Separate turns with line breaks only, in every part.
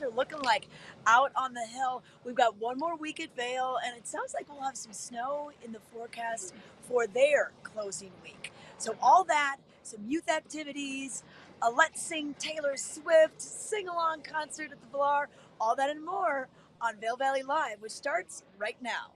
are looking like out on the hill? We've got one more week at Vail, and it sounds like we'll have some snow in the forecast for their closing week. So all that, some youth activities, a Let's Sing Taylor Swift sing-along concert at the Villar, all that and more on Vail Valley Live, which starts right now.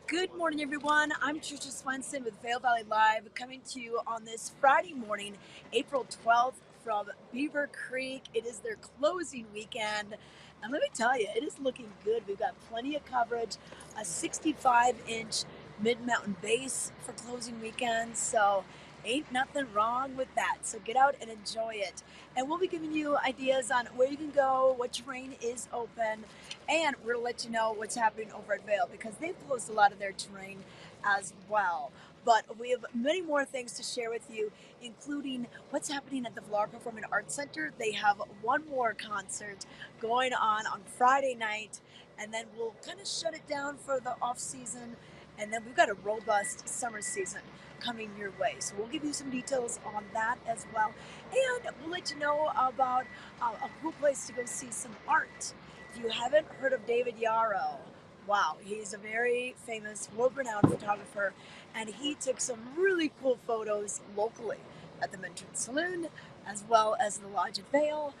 Good morning, everyone. I'm Trisha Swenson with Vail Valley Live, coming to you on this Friday morning, April 12th from Beaver Creek. It is their closing weekend, and let me tell you, it is looking good. We've got plenty of coverage, a 65-inch mid-mountain base for closing weekend, so ain't nothing wrong with that. So get out and enjoy it. And we'll be giving you ideas on where you can go, what terrain is open, and we're going to let you know what's happening over at Vail, because they've closed a lot of their terrain as well. But we have many more things to share with you, including what's happening at the Villar Performing Arts Center. They have one more concert going on Friday night, and then we'll kind of shut it down for the off season. And then we've got a robust summer season coming your way. So we'll give you some details on that as well. And we'll let you know about a cool place to go see some art. If you haven't heard of David Yarrow, wow, he's a very famous, world-renowned photographer, and he took some really cool photos locally at the Minton Saloon, as well as the Lodge at Vail.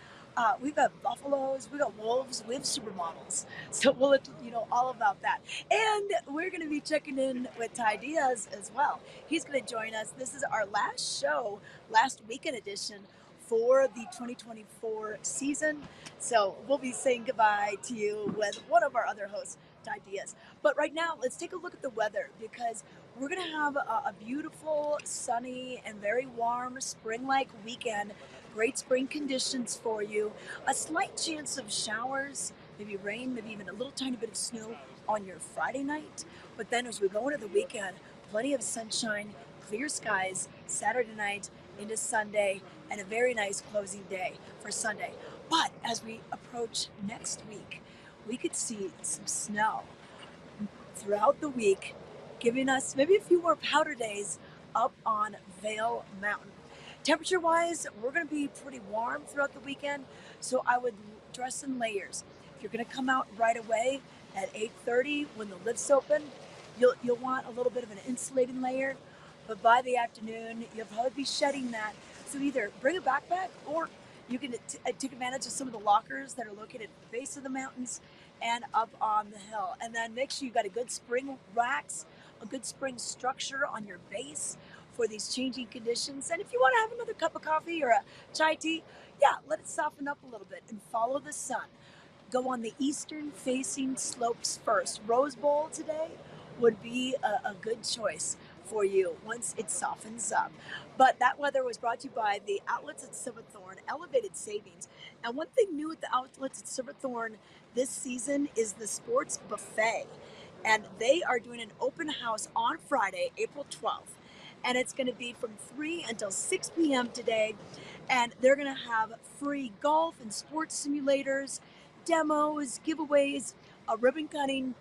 We've got buffaloes, we've got wolves, we have supermodels. So we'll let you know all about that. And we're going to be checking in with Ty Diaz as well. He's going to join us. This is our last show, last weekend edition for the 2024 season. So we'll be saying goodbye to you with one of our other hosts, Ty Diaz. But right now, let's take a look at the weather, because we're going to have a beautiful, sunny, and very warm spring-like weekend. Great spring conditions for you. A slight chance of showers, maybe rain, maybe even a little tiny bit of snow on your Friday night. But then as we go into the weekend, plenty of sunshine, clear skies, Saturday night into Sunday, and a very nice closing day for Sunday. But as we approach next week, we could see some snow throughout the week, giving us maybe a few more powder days up on Vail Mountain. Temperature-wise, we're going to be pretty warm throughout the weekend, so I would dress in layers. If you're going to come out right away at 8:30 when the lifts open, you'll want a little bit of an insulating layer, but by the afternoon, you'll probably be shedding that. So either bring a backpack, or you can take advantage of some of the lockers that are located at the base of the mountains and up on the hill. And then make sure you got a good spring racks, a good spring structure on your base for these changing conditions. And if you want to have another cup of coffee or a chai tea, yeah, let it soften up a little bit and follow the sun. Go on the eastern facing slopes first. Rose Bowl today would be a good choice for you once it softens up. But that weather was brought to you by the outlets at Silverthorne, elevated savings. And one thing new at the outlets at Silverthorne this season is the sports buffet. And they are doing an open house on Friday, April 12th. And it's going to be from 3 until 6 p.m. today. And they're going to have free golf and sports simulators, demos, giveaways, ribbon cutting,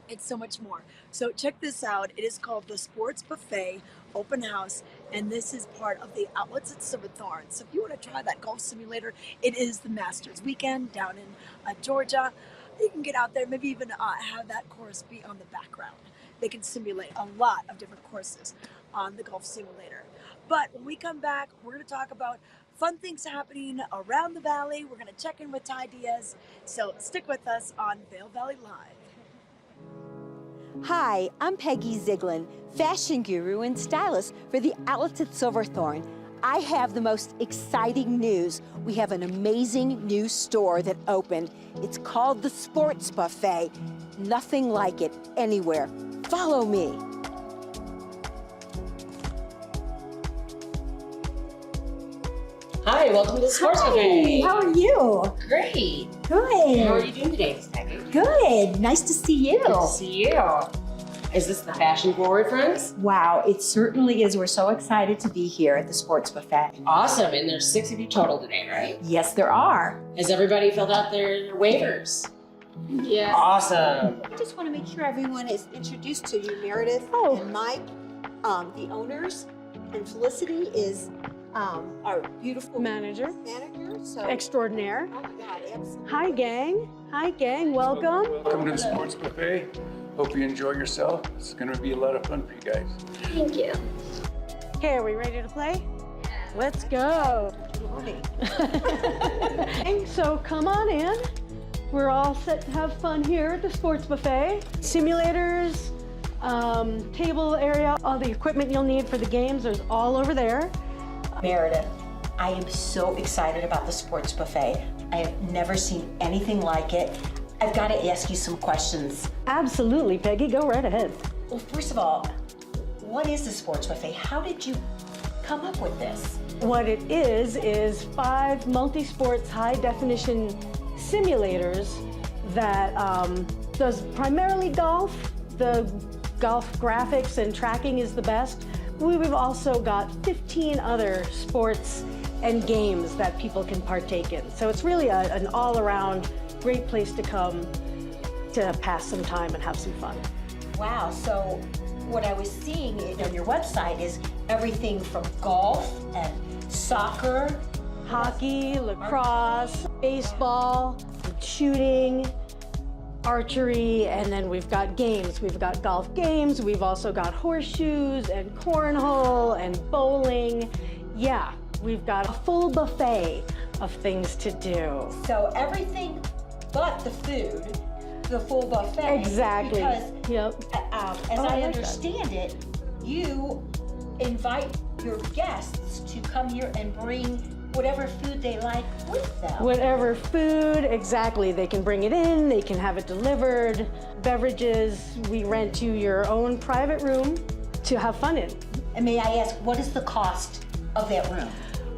and so much more. So check this out. It is called the Sports Buffet Open House, and this is part of the outlets at Silverthorne. So if you want to try that golf simulator, it is the Masters weekend down in Georgia. You can get out there, maybe even have that course be on the background. They can simulate a lot of different courses on the golf simulator. But when we come back, we're going to talk about fun things happening around the valley. We're going to check in with Ty Diaz. So stick with us on Vail Valley Live.
Hi, I'm Peggy Ziegler, fashion guru and stylist for the outlets at Silverthorne. I have the most exciting news. We have an amazing new store that opened. It's called the Sports Buffet. Nothing like it anywhere. Follow me.
Hi, welcome to the Sports Buffet.
How are you?
Great.
Good.
How are you doing today, Peggy?
Good. Nice to see you.
Good to see you. Is this the fashion forward, friends?
Wow, it certainly is. We're so excited to be here at the Sports Buffet.
Awesome, and there's 6 of you total today, right?
Yes, there are.
Has everybody filled out their waivers?
Yeah.
Awesome.
I just want to make sure everyone is introduced to you, Meredith and Mike, the owners, and Felicity is our beautiful
Manager.
So,
Extraordinaire.
oh my God, absolutely.
Hi, gang. Hi, gang. Welcome.
Welcome to the Sports Buffet. Hope you enjoy yourself. It's going to be a lot of fun for you guys.
Thank you. Okay, are we ready to play? Let's go. So come on in. We're all set to have fun here at the Sports Buffet. Simulators, table area, all the equipment you'll need for the games, there's all over there.
Meredith, I am so excited about the Sports Buffet. I have never seen anything like it. I've got to ask you some questions.
Absolutely, Peggy, go right ahead.
Well, first of all, what is the Sports Buffet? How did you come up with this?
What it is 5 multi-sports high-definition simulators that does primarily golf. The golf graphics and tracking is the best. We've also got 15 other sports and games that people can partake in. So it's really an all-around great place to come to pass some time and have some fun.
Wow, so what I was seeing on your website is everything from golf and soccer,
Hockey, lacrosse, baseball, shooting, archery, and then we've got games. We've got golf games, we've also got horseshoes and cornhole and bowling. Yeah, we've got a full buffet of things to do.
So everything but the food, the full buffet.
Exactly.
Because
Yep.
as
Oh,
I
I like
understand it, you invite your guests to come here and bring whatever food they like with them.
Whatever food, exactly. They can bring it in, they can have it delivered. Beverages, we rent you your own private room to have fun in.
And may I ask, what is the cost of that room?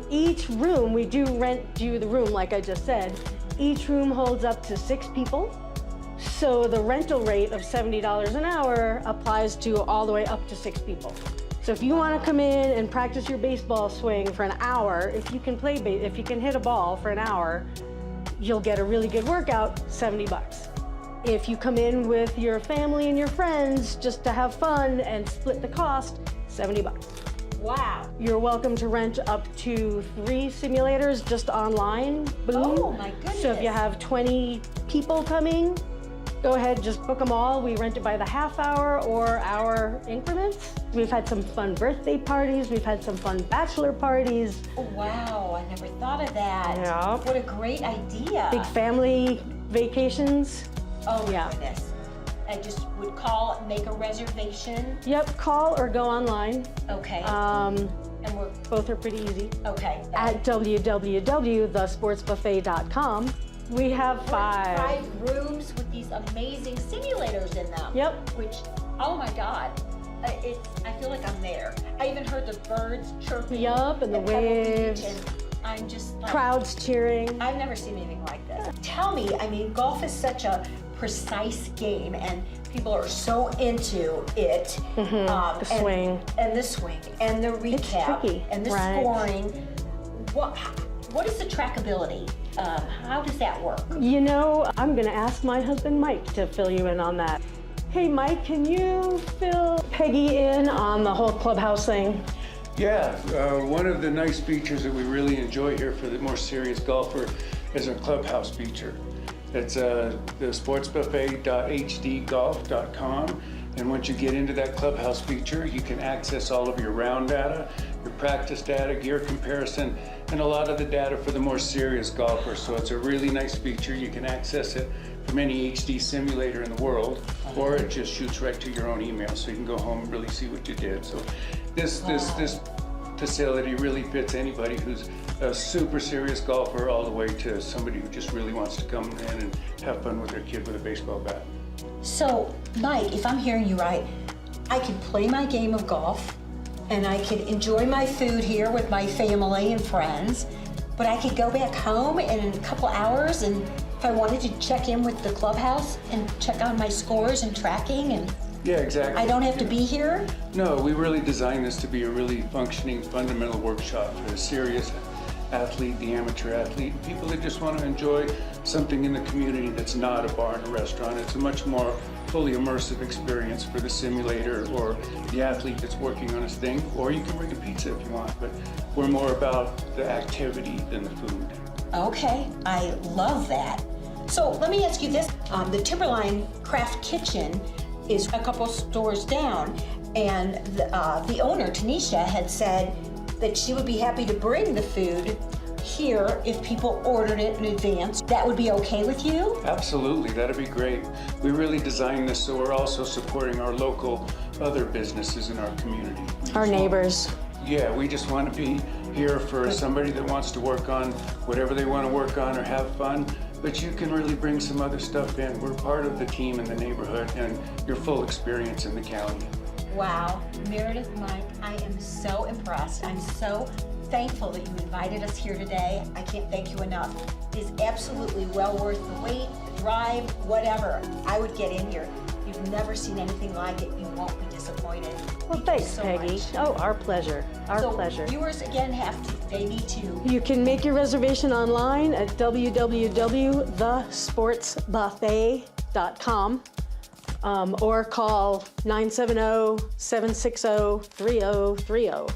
Each room, we do rent you the room, like I just said. Each room holds up to 6 people. So the rental rate of $70 an hour applies to all the way up to 6 people. So if you want to come in and practice your baseball swing for an hour, if you can hit a ball for an hour, you'll get a really good workout, $70. If you come in with your family and your friends just to have fun and split the cost, $70.
Wow.
You're welcome to rent up to 3 simulators just online. Boom.
Oh my goodness.
So if you have 20 people coming, go ahead, just book them all. We rent it by the half-hour or hour increments. We've had some fun birthday parties. We've had some fun bachelor parties.
Oh, wow, I never thought of that.
Yeah.
What a great idea.
Big family vacations.
Oh my
yeah.
goodness. I just would call, make a reservation.
Yep, call or go online.
Okay.
And
we're,
both are pretty easy.
okay.
At www.thesportsbuffet.com. We have 5.
5 rooms with these amazing simulators in them.
Yep.
Which, oh my God, I feel like I'm there. I even heard the birds chirping.
Yup, and the
at Pebble
waves.
Beach, and I'm just like,
Crowds cheering.
I've never seen anything like this. Tell me, I mean, golf is such a precise game, and people are so into it.
The swing.
And the swing, and the recap,
tricky,
and the
right.
scoring. What is the trackability? How does that work?
You know, I'm gonna ask my husband Mike to fill you in on that. Hey Mike, can you fill Peggy in on the whole clubhouse thing?
Yeah, one of the nice features that we really enjoy here for the more serious golfer is our clubhouse feature. It's the sportsbuffet.hdgolf.com, and once you get into that clubhouse feature, you can access all of your round data, your practice data, gear comparison, and a lot of the data for the more serious golfer. So it's a really nice feature. You can access it from any HD simulator in the world, or it just shoots right to your own email, so you can go home and really see what you did. So this facility really fits anybody who's a super serious golfer all the way to somebody who just really wants to come in and have fun with their kid with a baseball bat.
So, Mike, if I'm hearing you right, I can play my game of golf, and I can enjoy my food here with my family and friends, but I could go back home in a couple hours, and if I wanted to check in with the clubhouse and check on my scores and tracking and
Yeah, exactly.
I don't have to be here?
No, we really designed this to be a really functioning fundamental workshop for the serious athlete, the amateur athlete, and people that just want to enjoy something in the community that's not a bar and a restaurant. It's a much more fully immersive experience for the simulator or the athlete that's working on his thing, or you can bring a pizza if you want, but we're more about the activity than the food.
Okay, I love that. So let me ask you this. The Timberline Craft Kitchen is a couple stores down, and the owner, Tanisha, had said that she would be happy to bring the food here if people ordered it in advance. That would be okay with you?
Absolutely, that'd be great. We really designed this so we're also supporting our local other businesses in our community.
Our neighbors.
Yeah, we just want to be here for somebody that wants to work on whatever they want to work on or have fun, but you can really bring some other stuff in. We're part of the team in the neighborhood and your full experience in the county.
Wow, Meredith, Mike, I am so impressed. I'm so thankful that you invited us here today. I can't thank you enough. It is absolutely well worth the wait, the drive, whatever. I would get in here. If you've never seen anything like it, you won't be disappointed.
Well,
Thank you
thanks,
so
Peggy.
much.
Oh, our pleasure. Our
So
pleasure.
viewers, again, they need to.
You can make your reservation online at www.thesportsbuffet.com or call 970-760-3030,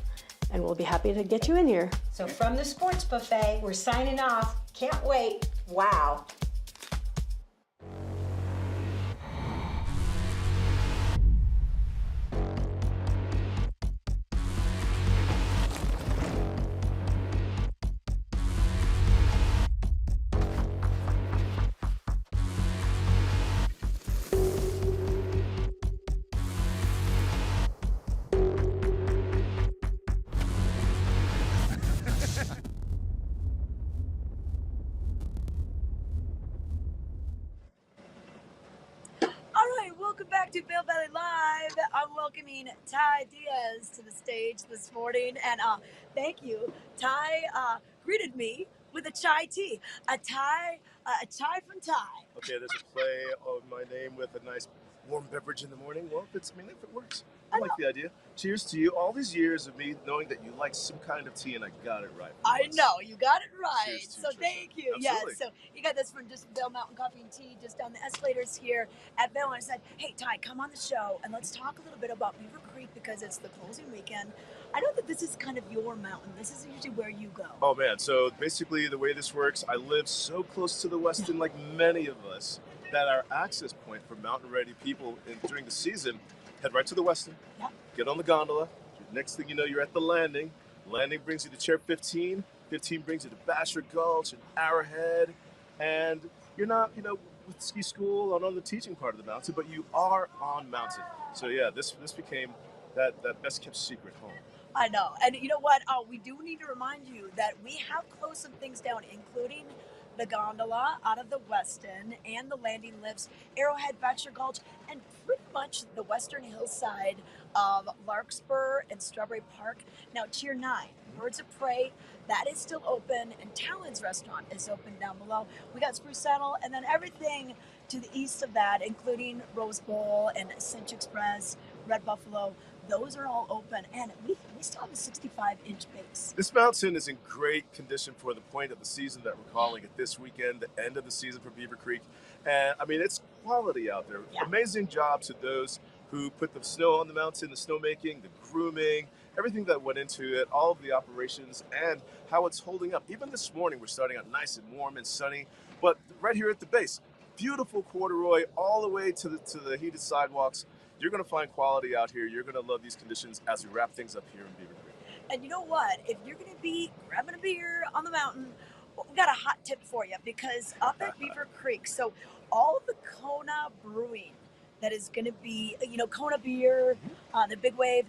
and we'll be happy to get you in here.
So from the Sports Buffet, we're signing off. Can't wait. Wow.
All right, welcome back to Vail Valley Live. I'm welcoming Ty Diaz to the stage this morning, and thank you. Ty greeted me with a chai tea, a chai from Ty.
Okay, there's a play of my name with a nice warm beverage in the morning. Well, if it works, I like the idea. Cheers to you. All these years of me knowing that you like some kind of tea, and I got it right.
I know, you got it right.
Cheers to you,
So
Trisha.
thank you.
Absolutely.
Yes, so you got this from just Vail Mountain Coffee and Tea, just down the escalators here at Vail. And I said, hey, Ty, come on the show and let's talk a little bit about Beaver Creek because it's the closing weekend. I know that this is kind of your mountain. This is usually where you go.
Oh man, so basically the way this works, I live so close to the Westin, like many of us, that our access point for mountain-ready people during the season, head right to the Westin, get on the gondola. Next thing you know, you're at the landing. Landing brings you to Chair 15. 15 brings you to Basher Gulch and Arrowhead. And you're not, with ski school and on the teaching part of the mountain, but you are on mountain. So yeah, this became that best kept secret home.
I know. And you know what? We do need to remind you that we have closed some things down, including the gondola out of the Westin and the landing lifts, Arrowhead, Basher Gulch, and pretty much the western hillside of Larkspur and Strawberry Park. Now, Tier 9, Birds of Prey, that is still open, and Talon's Restaurant is open down below. We got Spruce Saddle, and then everything to the east of that, including Rose Bowl and Cinch Express, Red Buffalo, those are all open, and we still have a 65-inch base.
This mountain is in great condition for the point of the season that we're calling it this weekend, the end of the season for Beaver Creek. And I mean, it's quality out there.
Yeah.
Amazing job to those who put the snow on the mountain, the snowmaking, the grooming, everything that went into it, all of the operations and how it's holding up. Even this morning, we're starting out nice and warm and sunny, but right here at the base, beautiful corduroy all the way to the heated sidewalks. You're going to find quality out here. You're going to love these conditions as we wrap things up here in Beaver Creek.
And you know what? If you're going to be grabbing a beer on the mountain, we got a hot tip for you, because up at Beaver Creek, so all of the Kona brewing that is going to be, Kona beer, the Big Wave,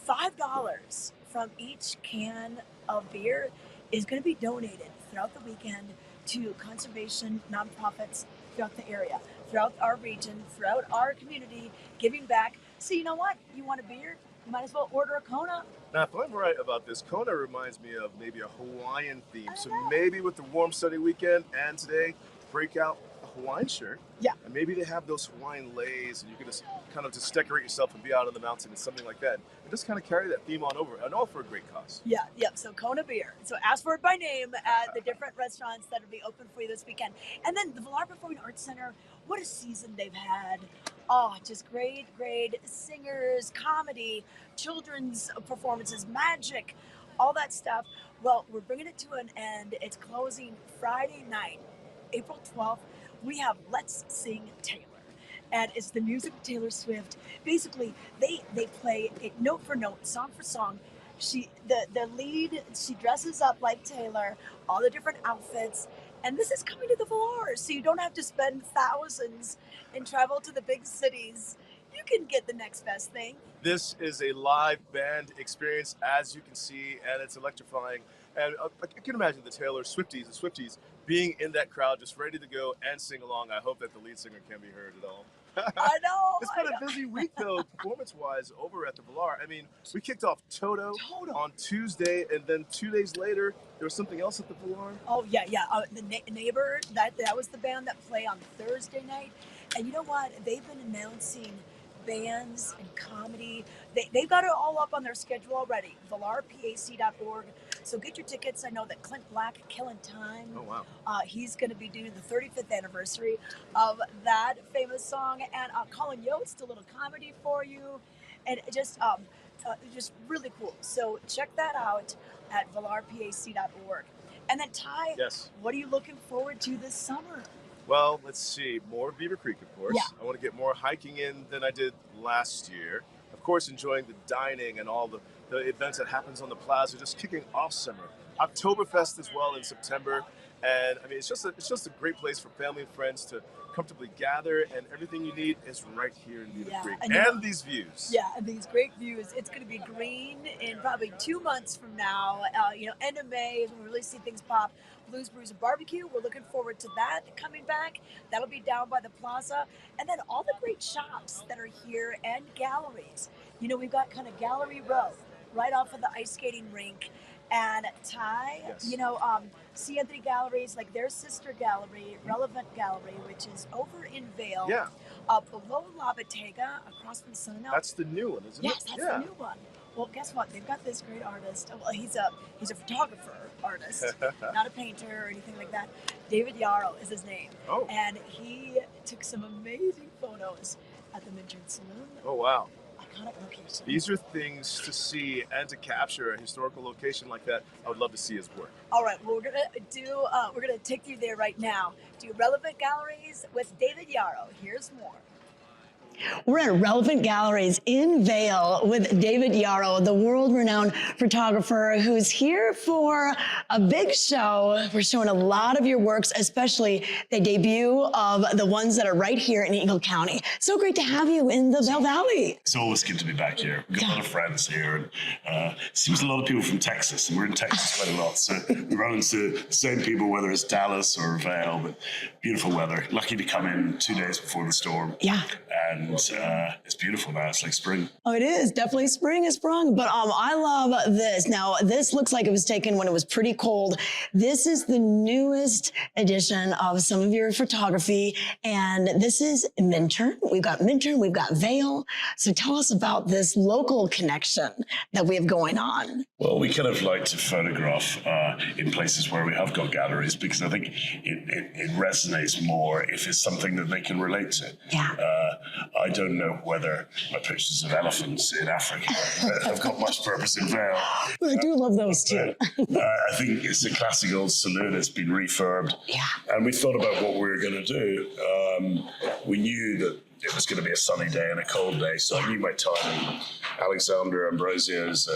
$5 from each can of beer is going to be donated throughout the weekend to conservation nonprofits throughout the area, throughout our region, throughout our community, giving back. So you know what? You want a beer? You might as well order a Kona.
Now, if I'm right about this, Kona reminds me of maybe a Hawaiian theme. So maybe with the warm, sunny weekend and today, break out a Hawaiian shirt.
Yeah.
And maybe they have those Hawaiian leis, and you can just kind of just decorate yourself and be out on the mountain and something like that. And just kind of carry that theme on over, and all for a great cause.
Yeah, yep. So Kona Beer. So ask for it by name at the different restaurants that will be open for you this weekend. And then the Villar Performing Arts Center, what a season they've had. Oh, just great singers, comedy, children's performances, magic, all that stuff. Well, we're bringing it to an end. It's closing Friday night, April 12th. We have Let's Sing Taylor. And it's the music of Taylor Swift. Basically, they play it note for note, song for song. The lead, she dresses up like Taylor, all the different outfits. And this is coming to the Villar, so you don't have to spend thousands and travel to the big cities. You can get the next best thing.
This is a live band experience, as you can see, and it's electrifying. And I can imagine the Taylor Swifties being in that crowd, just ready to go and sing along. I hope that the lead singer can be heard at all.
I know.
It's been a busy week, though, performance-wise, over at the Villar. I mean, we kicked off Toto on Tuesday, and then 2 days later, there was something else at the Villar.
Oh, yeah. The Neighbor, that was the band that played on Thursday night. And you know what? They've been announcing bands and comedy. They've got it all up on their schedule already, VillarPAC.org. So get your tickets. I know that Clint Black, Killing Time.
Oh, wow.
He's going to be doing the 35th anniversary of that famous song. And Colin Yost, a little comedy for you. And just really cool. So check that out at VillarPAC.org. And then, Ty,
yes,
what are you looking forward to this summer?
Well, let's see. More Beaver Creek, of course.
Yeah.
I want to get more hiking in than I did last year. Of course, enjoying the dining and all the events that happens on the plaza, just kicking off summer. Oktoberfest as well in September. And I mean, it's just a great place for family and friends to comfortably gather, and everything you need is right here in Beaver Creek. And these views.
Yeah, and these great views. It's going to be green in probably 2 months from now. End of May is when we really see things pop. Blues, Brews, and Barbecue. We're looking forward to that coming back. That'll be down by the plaza. And then all the great shops that are here and galleries. We've got kind of Gallery Row right off of the ice skating rink. And Ty,
yes,
C. Anthony Galleries, like their sister gallery, Relevant Gallery, which is over in Vail.
Yeah.
Below La Bottega, across from Sunnow.
That's the new one, isn't it?
Yes, that's the new one. Well, guess what? They've got this great artist. Well, he's a photographer artist, not a painter or anything like that. David Yarrow is his name.
Oh.
And he took some amazing photos at the Minturn Saloon.
Oh, wow.
Iconic location.
These are things to see and to capture a historical location like that. I would love to see his work.
All right, well, we're gonna take you there right now. Do Relevant Galleries with David Yarrow. Here's more.
We're at Relevant Galleries in Vail with David Yarrow, the world-renowned photographer who's here for a big show. We're showing a lot of your works, especially the debut of the ones that are right here in Eagle County. So great to have you in the Vail Valley.
It's always good to be back here. We've got a lot of friends here, and seems a lot of people from Texas, and we're in Texas quite a lot. So we run into the same people, whether it's Dallas or Vail, but beautiful weather. Lucky to come in 2 days before the storm.
Yeah.
And it's beautiful now. It's like spring.
Oh, it is. Definitely spring has sprung. But I love this. Now, this looks like it was taken when it was pretty cold. This is the newest edition of some of your photography. And this is Minturn. We've got Vail. So tell us about this local connection that we have going on.
Well, we kind of like to photograph in places where we have got galleries, because I think it resonates more if it's something that they can relate to.
Yeah.
I don't know whether my pictures of elephants in Africa have got much purpose in Vail.
But I do love those too.
I think it's a classic old saloon. It's been refurbed. Yeah. And we thought about what we were going to do. We knew that it was going to be a sunny day and a cold day, so I knew my timing. Alexander Ambrosio's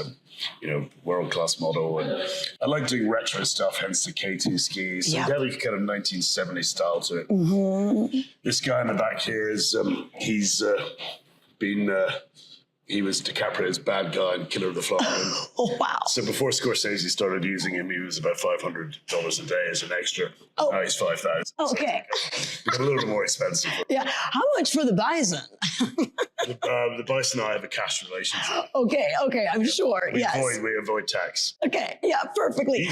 world-class model, and I like doing retro stuff, hence the K2 skis. So you have a kind of 1970s style to it. Mm-hmm. This guy in the back here is, he was DiCaprio's bad guy in Killer of the Flower Moon.
Oh, wow.
So before Scorsese started using him, he was about $500 a day as an extra. Oh. Now he's $5,000.
Okay.
So a little more expensive.
Yeah. How much for the bison?
The bison and I have a cash relationship.
Okay. I'm sure.
We avoid tax.
Okay. Yeah, perfectly.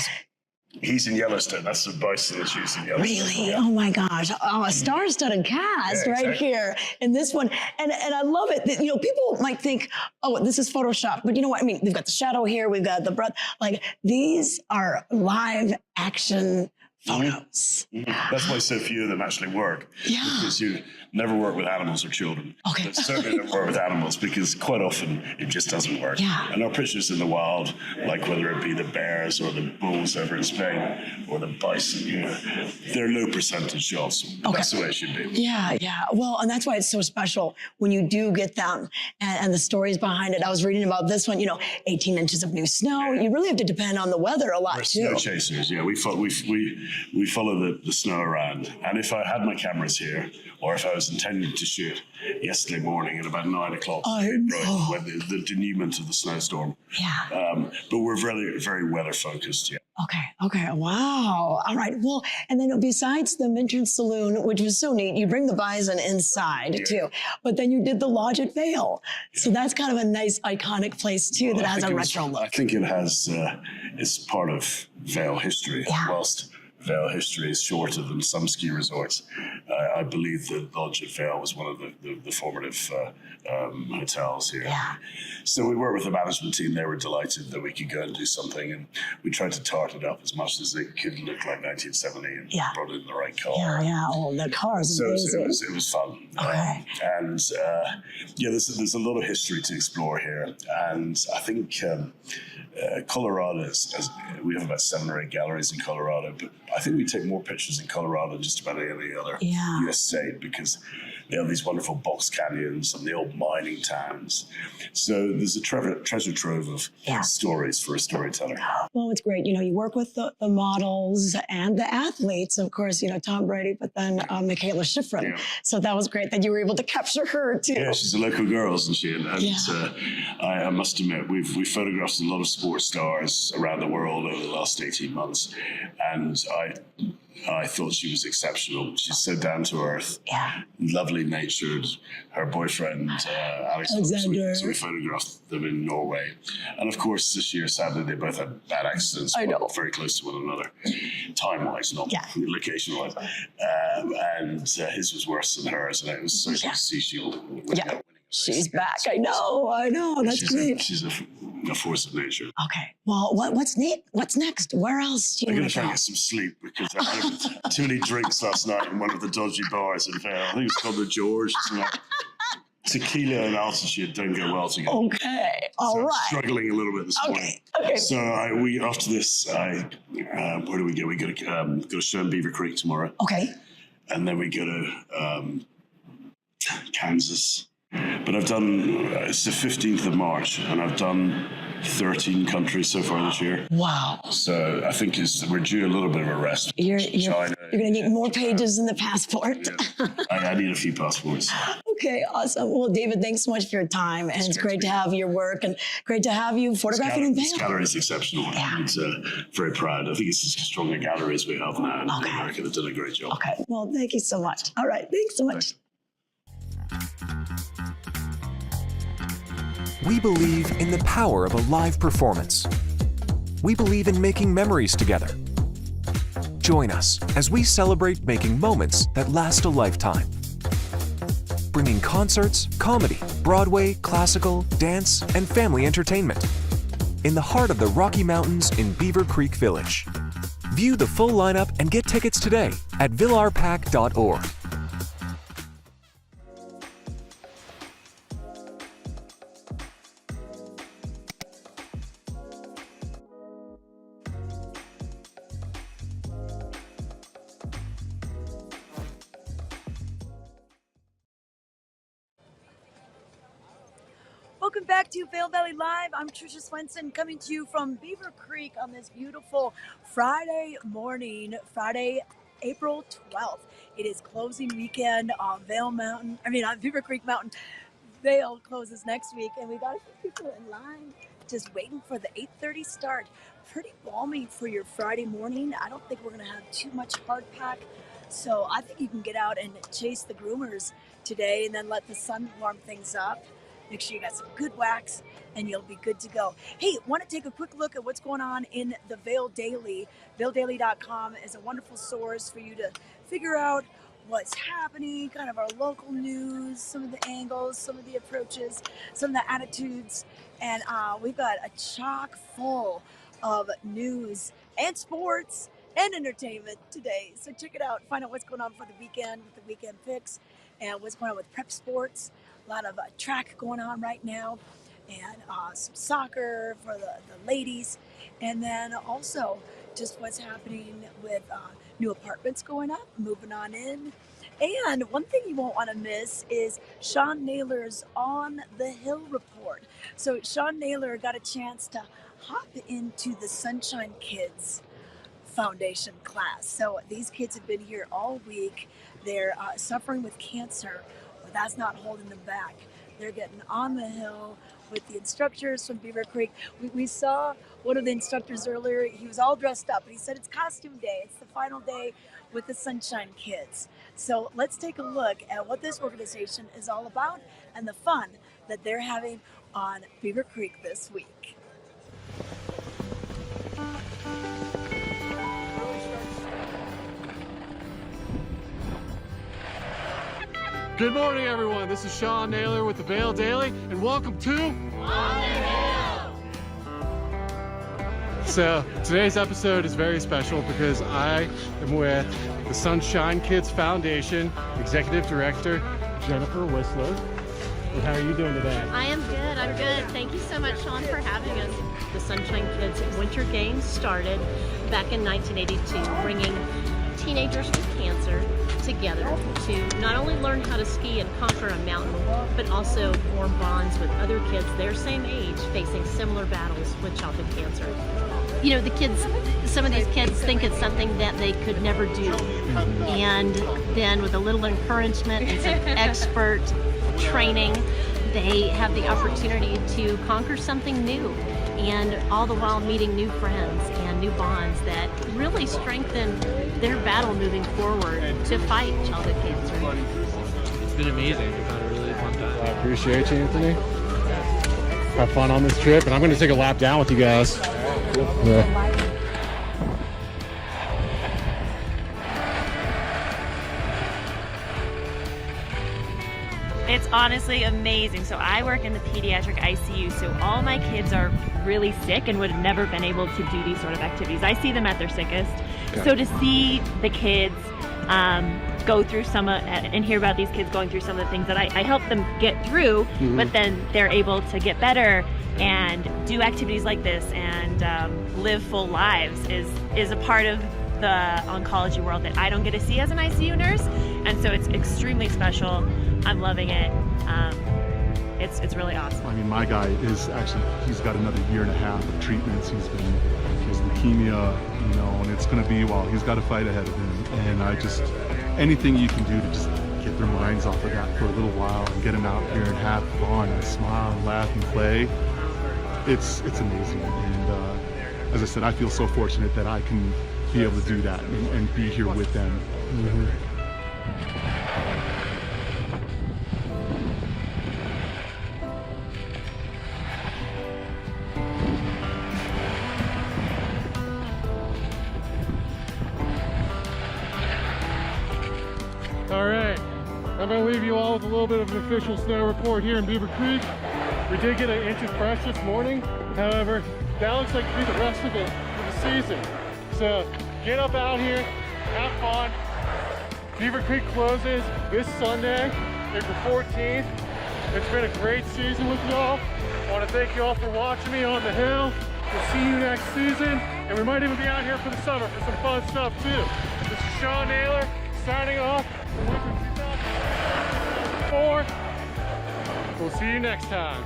He's in Yellowstone. That's the bison that she's in Yellowstone.
Really?
Yeah.
Oh my gosh. Oh, a star-studded cast
Yeah,
right
exactly.
here in this one. And I love it that, people might think, oh, this is Photoshop. But you know what? I mean, we've got the shadow here. We've got the breath. Like, these are live action photos.
That's why so few of them actually work.
Yeah.
Because you never work with animals or children.
Okay.
But certainly don't work with animals because quite often it just doesn't work.
Yeah.
And our pictures in the wild, like whether it be the bears or the bulls over in Spain or the bison, they're low percentage shots.
Okay.
That's the way it should be.
Yeah, yeah. Well, and that's why it's so special when you do get them and the stories behind it. I was reading about this one, 18 inches of new snow. You really have to depend on the weather a lot
We're
too.
snow chasers, yeah. We follow the snow around. And if I had my cameras here, or if I was intending to shoot yesterday morning at about 9 o'clock, when the denouement of the snowstorm.
Yeah.
But we're very, very weather focused, yeah.
Okay. Wow. All right. Well, and then besides the Minton Saloon, which was so neat, you bring the bison inside too, but then you did the lodge at Vail. So that's kind of a nice iconic place too that has a retro look.
I think it has, it's part of Vail history.
Yeah.
Whilst Vail history is shorter than some ski resorts, I believe the lodge at Vail was one of the formative hotels here.
Yeah.
So we worked with the management team. They were delighted that we could go and do something, and we tried to tart it up as much as it could look like 1970 and brought in the right car.
Yeah. Oh, the cars.
So it was fun.
Okay.
There's a lot of history to explore here, and I think Colorado we have about 7 or 8 galleries in Colorado, but I think we take more pictures in Colorado than just about any other U.S. state because they have these wonderful box canyons and the old mining towns. So there's a treasure trove of stories for a storyteller.
Well, it's great. You work with the models and the athletes, of course, Tom Brady, but then Michaela Schifrin.
Yeah.
So that was great that you were able to capture her too.
Yeah, she's a local girl, isn't she? And I must admit, we've photographed a lot of sports stars around the world over the last 18 months. And I thought she was exceptional. She's so down to earth, lovely natured. Her boyfriend, Alex, so we photographed them in Norway. And of course, this year, sadly, they both had bad accidents, but very close to one another, time-wise, not location-wise. And his was worse than hers, and it was so good to see she winning.
She's back. I know. That's great.
She's a force of nature.
Okay. Well, what's neat? What's next? Where else do you
I'm going
want
to
to
try
go?
and get some sleep because I had too many drinks last night in one of the dodgy bars in Vail. I think it's called the George. Tequila and altitude don't go well together.
Okay. All right.
Struggling a little bit this morning.
Okay.
So after this, where do we go? We go to show in Beaver Creek tomorrow.
Okay.
And then we go to Kansas. But I've done, it's the 15th of March, and I've done 13 countries so far this year.
Wow.
So I think we're due a little bit of a rest.
You're
China,
going to need more pages in the passport.
Yeah. I need a few passports.
Okay, awesome. Well, David, thanks so much for your time. And it's great to have your work and great to have you photographing in Vail.
This gallery is exceptional.
Yeah.
It's very proud. I think it's as strong a gallery as we have now in America. They've done a great job.
Okay. Well, thank you so much. All right. Thanks so much.
We believe in the power of a live performance. We believe in making memories together. Join us as we celebrate making moments that last a lifetime. Bringing concerts, comedy, Broadway, classical, dance, and family entertainment in the heart of the Rocky Mountains in Beaver Creek Village. View the full lineup and get tickets today at villarpac.org.
Welcome back to Vail Valley Live. I'm Trisha Swenson coming to you from Beaver Creek on this beautiful Friday morning, Friday, April 12th. It is closing weekend on Beaver Creek Mountain. Vail closes next week, and we got a few people in line just waiting for the 8:30 start. Pretty balmy for your Friday morning. I don't think we're going to have too much hard pack, so I think you can get out and chase the groomers today and then let the sun warm things up. Make sure you got some good wax and you'll be good to go. Hey, want to take a quick look at what's going on in the Vail Daily? VailDaily.com is a wonderful source for you to figure out what's happening, kind of our local news, some of the angles, some of the approaches, some of the attitudes. And we've got a chock full of news and sports and entertainment today. So check it out. Find out what's going on for the weekend with the weekend picks and what's going on with prep sports. A lot of track going on right now, and some soccer for the ladies. And then also just what's happening with new apartments going up, moving on in. And one thing you won't want to miss is Sean Naylor's On the Hill report. So Sean Naylor got a chance to hop into the Sunshine Kids Foundation class. So these kids have been here all week. They're suffering with cancer, but that's not holding them back. They're getting on the hill with the instructors from Beaver Creek. We saw one of the instructors earlier. He was all dressed up, and he said it's costume day. It's the final day with the Sunshine Kids. So let's take a look at what this organization is all about and the fun that they're having on Beaver Creek this week.
Good morning, everyone. This is Sean Naylor with the Vail Daily, and welcome to On the Hill. So today's episode is very special because I am with the Sunshine Kids Foundation Executive Director Jennifer Whistler. And how are you doing today?
I am good. I'm good. Thank you so much, Sean, for having us. The Sunshine Kids Winter Games started back in 1982, bringing teenagers with cancer together to not only learn how to ski and conquer a mountain, but also form bonds with other kids their same age facing similar battles with childhood cancer. You know, the kids, some of these kids think it's something that they could never do. And then with a little encouragement and some expert training, they have the opportunity to conquer something new, and all the while meeting new friends and new bonds that really strengthen their battle moving forward to fight childhood cancer.
It's been amazing. We've had a really fun time. I appreciate you, Anthony. Have fun on this trip, and I'm going to take a lap down with you guys. Yeah.
It's honestly amazing. So I work in the pediatric ICU, so all my kids are really sick and would have never been able to do these sort of activities. I see them at their sickest. Okay. So to see the kids go through and hear about these kids going through some of the things that I help them get through, but then they're able to get better and do activities like this and live full lives is a part of the oncology world that I don't get to see as an ICU nurse, and so it's extremely special. I'm loving it. It's really awesome.
I mean, my guy is actually, he's got another year and a half of treatments. He has leukemia, you know, and it's going to be, well, he's got a fight ahead of him. And anything you can do to just get their minds off of that for a little while and get them out here and have fun and smile and laugh and play, it's amazing. And as I said, I feel so fortunate that I can be able to do that and be here with them.
All right, I'm going to leave you all with a little bit of an official snow report here in Beaver Creek. We did get an inch of fresh this morning. However, that looks like to be the rest of it for the season. So get up out here, have fun. Beaver Creek closes this Sunday, April 14th. It's been a great season with y'all. I want to thank you all for watching me on the hill. We'll see you next season, and we might even be out here for the summer for some fun stuff too. This is Sean Naylor signing off for Winter 2004. We'll see you next time.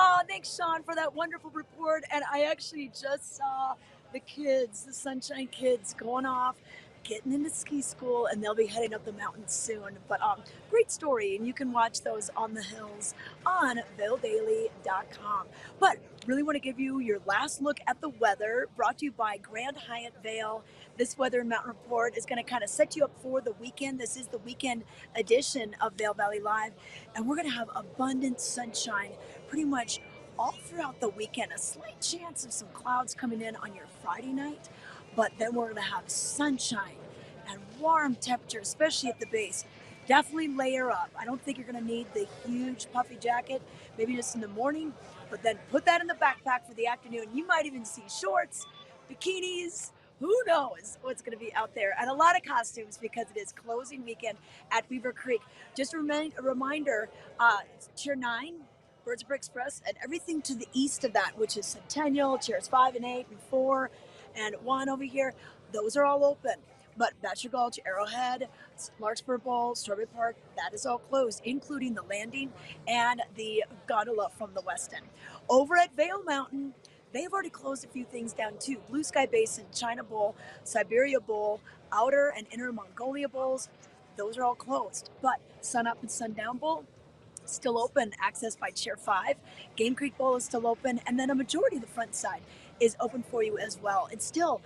Oh, thanks, Sean, for that wonderful report. And I actually just saw the kids, the Sunshine Kids, going off, getting into ski school, and they'll be heading up the mountains soon. But great story, and you can watch those on the hills on vaildaily.com. But really want to give you your last look at the weather, brought to you by Grand Hyatt Vail. This Weather and Mountain Report is going to kind of set you up for the weekend. This is the weekend edition of Vail Valley Live, and we're going to have abundant sunshine pretty much all throughout the weekend. A slight chance of some clouds coming in on your Friday night, but then we're going to have sunshine and warm temperature, especially at the base. Definitely layer up. I don't think you're going to need the huge puffy jacket, maybe just in the morning, but then put that in the backpack for the afternoon. You might even see shorts, bikinis, who knows what's going to be out there, and a lot of costumes because it is closing weekend at Beaver Creek. Just a reminder, Tier 9, Birds of Prey Express, and everything to the east of that, which is Centennial, Tiers 5 and 8 and 4 and 1 over here, those are all open. But Bachelor Gulch, Arrowhead, Larkspur Bowl, Strawberry Park, that is all closed, including the landing and the gondola from the west end. Over at Vail Mountain, they've already closed a few things down too. Blue Sky Basin, China Bowl, Siberia Bowl, Outer and Inner Mongolia Bowls, those are all closed. But Sun Up and Sundown Bowl, still open, accessed by Chair 5. Game Creek Bowl is still open, and then a majority of the front side is open for you as well. It's still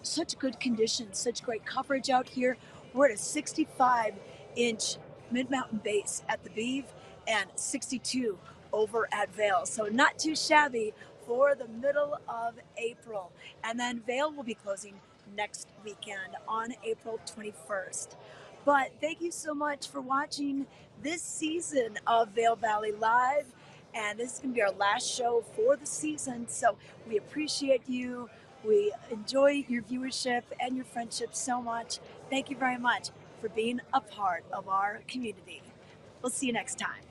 such good conditions, such great coverage out here. We're at a 65-inch mid-mountain base at the Beeve and 62 over at Vail. So not too shabby for the middle of April. And then Vail will be closing next weekend on April 21st. But thank you so much for watching this season of Vail Valley Live. And this is going to be our last show for the season. So we appreciate you. We enjoy your viewership and your friendship so much. Thank you very much for being a part of our community. We'll see you next time.